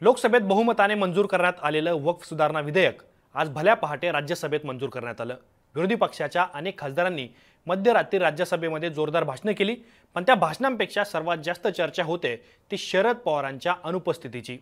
लोकसभेत बहुमताने मंजूर करण्यात आलेलं वक्फ सुधारणा विधेयक आज भल्या पहाटे राज्यसभेत मंजूर करण्यात आलं। विरोधी पक्षाच्या अनेक खासदारांनी मध्यरात्री राज्यसभेमध्ये जोरदार भाषणे केली, पण त्या भाषणांपेक्षा सर्वात जास्त चर्चा होते ती शरद पवारांच्या अनुपस्थितीची।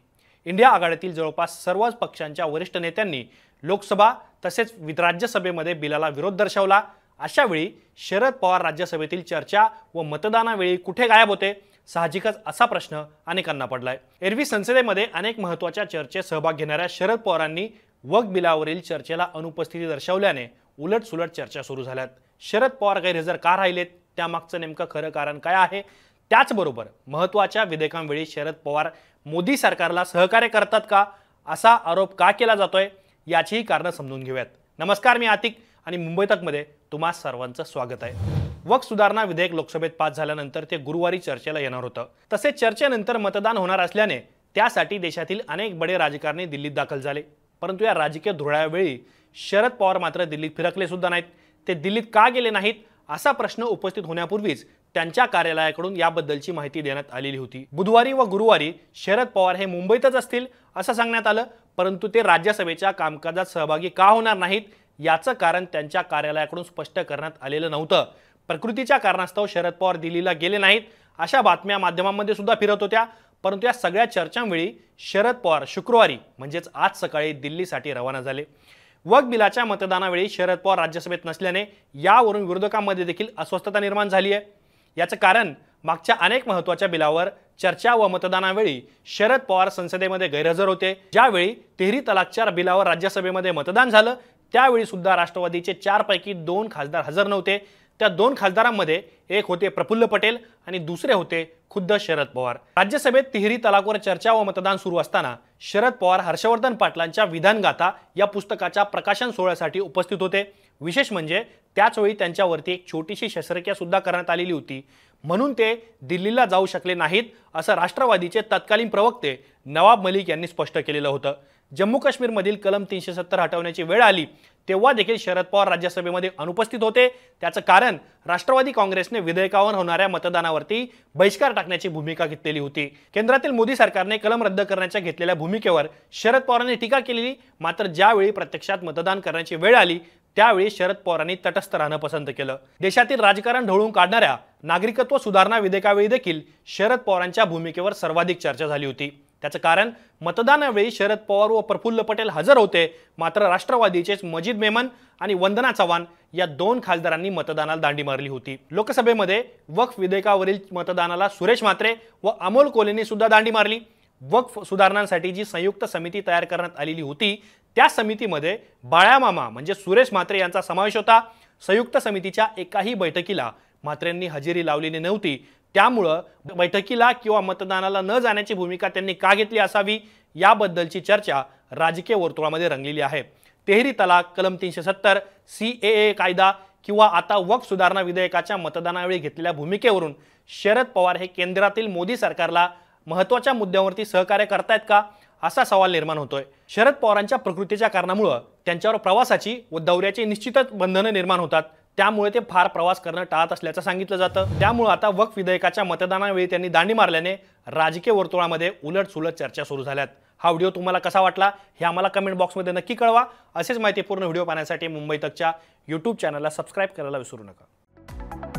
इंडिया आघाडीतील जवळपास सर्वच पक्षांच्या वरिष्ठ नेत्यांनी लोकसभा तसेच राज्यसभेमध्ये बिलाला विरोध दर्शवला। अशा वेळी शरद पवार राज्यसभेतील चर्चा व मतदानावेळी कुठे गायब होते, साहजिकच असा प्रश्न अनेकांना पडलाय। एरवी संसदेमध्ये अनेक महत्त्वाच्या चर्चेत सहभाग घेणाऱ्या शरद पवारांनी वक्फ बिलावरील चर्चेला अनुपस्थिती दर्शवल्याने उलटसुलट चर्चा सुरू झाल्यात। शरद पवार गैरहजर का राहिलेत, त्यामागचं नेमकं खरं कारण काय आहे? त्याचबरोबर महत्त्वाच्या विधेयकांवेळी शरद पवार मोदी सरकारला सहकार्य करतात का, असा आरोप का केला जातोय, याचीही कारणं समजून घेऊयात। नमस्कार, मी आतिक आणि मुंबई तकमध्ये तुम्हा सर्वांचं स्वागत आहे। वक्फ सुधारणा विधेयक लोकसभेत पास झाल्यानंतर ते गुरुवारी चर्चेला येणार होतं। तसेच चर्चेनंतर मतदान होणार असल्याने त्यासाठी देशातील अनेक बडे राजकारणी दिल्लीत दाखल झाले। परंतु या राजकीय धुळ्यावेळी शरद पवार मात्र दिल्लीत फिरकले सुद्धा नाहीत। ते दिल्लीत का गेले नाहीत, असा प्रश्न उपस्थित होण्यापूर्वीच त्यांच्या कार्यालयाकडून याबद्दलची माहिती देण्यात आलेली होती। बुधवारी व गुरुवारी शरद पवार हे मुंबईतच असतील असं सांगण्यात आलं, परंतु ते राज्यसभेच्या कामकाजात सहभागी का होणार नाहीत याचं कारण त्यांच्या कार्यालयाकडून स्पष्ट करण्यात आलेलं नव्हतं। प्रकृतीच्या कारणास्तव शरद पवार दिल्लीला गेले नाहीत अशा बातम्या माध्यमांमध्ये सुद्धा फिरत होत्या। परंतु या सगळ्या चर्चांवेळी शरद पवार शुक्रवारी म्हणजेच आज सकाळी दिल्लीसाठी रवाना झाले। वक्फ बिलाच्या मतदानावेळी शरद पवार राज्यसभेत नसल्याने यावरून विरोधकांमध्ये देखील अस्वस्थता निर्माण झाली आहे। याचं कारण मागच्या अनेक महत्त्वाच्या बिलावर चर्चा व मतदानावेळी शरद पवार संसदेमध्ये गैरहजर होते। ज्यावेळी तिहेरी तलाकच्या बिलावर राज्यसभेमध्ये मतदान झालं त्यावेळी सुद्धा राष्ट्रवादीचे 4 पैकी 2 खासदार हजर नव्हते। त्या 2 खासदारांमध्ये एक होते प्रफुल्ल पटेल आणि दुसरे होते खुद्द शरद पवार। राज्यसभेत तिहेरी तलाकवर चर्चा व मतदान सुरू असताना शरद पवार हर्षवर्धन पाटलांच्या विधानगाथा या पुस्तकाच्या प्रकाशन सोहळ्यासाठी उपस्थित होते। विशेष म्हणजे त्याचवेळी त्यांच्यावरती एक छोटीशी शस्त्रक्रिया सुद्धा करण्यात आलेली होती, म्हणून ते दिल्लीला जाऊ शकले नाहीत असं राष्ट्रवादीचे तत्कालीन प्रवक्ते नवाब मलिक यांनी स्पष्ट केलेलं होतं। जम्मू काश्मीरमधील कलम 370 हटवण्याची वेळ आली तेव्हा देखील शरद पवार राज्यसभेमध्ये अनुपस्थित होते। त्याचं कारण राष्ट्रवादी काँग्रेसने विधेयकावर होणाऱ्या मतदानावरती बहिष्कार टाकण्याची भूमिका घेतलेली होती। केंद्रातील मोदी सरकारने कलम रद्द करण्याच्या घेतलेल्या भूमिकेवर शरद पवारांनी टीका केलेली, मात्र ज्यावेळी प्रत्यक्षात मतदान करण्याची वेळ आली त्यावेळी शरद पवारांनी तटस्थ राहणं पसंत केलं। देशातील राजकारण ढवळून काढणाऱ्या नागरिकत्व सुधारणा विधेयकावेळी देखील शरद पवारांच्या भूमिकेवर सर्वाधिक चर्चा झाली होती। त्याचं कारण मतदानावेळी शरद पवार व प्रफुल्ल पटेल हजर होते, मात्र राष्ट्रवादीचेच मजीद मेमन आणि वंदना चव्हाण या 2 खासदारांनी मतदानाला दांडी मारली होती। लोकसभेमध्ये वक्फ विधेयकावरील मतदानाला सुरेश म्हात्रे व अमोल कोल्हेंनी सुद्धा दांडी मारली। वक्फ सुधारणांसाठी जी संयुक्त समिती तयार करण्यात आलेली होती त्या समितीमध्ये बाळामामा म्हणजे सुरेश म्हात्रे यांचा समावेश होता। संयुक्त समितीच्या एकाही बैठकीला म्हात्रेंनी हजेरी लावलेली नव्हती, त्यामुळे बैठकीला किंवा मतदानाला न जाण्याची भूमिका त्यांनी का घेतली असावी याबद्दलची चर्चा राजकीय वर्तुळामध्ये रंगलेली आहे। तिहेरी तलाक, कलम 370, CAA कायदा किंवा आता वक्फ सुधारणा विधेयकाच्या मतदानावेळी घेतलेल्या भूमिकेवरून शरद पवार हे केंद्रातील मोदी सरकारला महत्त्वाच्या मुद्द्यांवरती सहकार्य करतायत का, असा सवाल निर्माण होतोय। शरद पवारांच्या प्रकृतीच्या कारणामुळे त्यांच्यावर प्रवासाची व दौऱ्याची निश्चितच बंधनं निर्माण होतात, त्यामुळे ते फार प्रवास करणं टाळत असल्याचं सांगितलं जातं। त्यामुळे आता वक्फ विधेयकाच्या मतदानावेळी त्यांनी दांडी मारल्याने राजकीय वर्तुळामध्ये उलटसुलट चर्चा सुरू झाल्यात। हा व्हिडिओ तुम्हाला कसा वाटला हे आम्हाला कमेंट बॉक्समध्ये नक्की कळवा। असेच माहितीपूर्ण व्हिडिओ पाहण्यासाठी मुंबई तकच्या YouTube चॅनलला सबस्क्राईब करायला विसरू नका।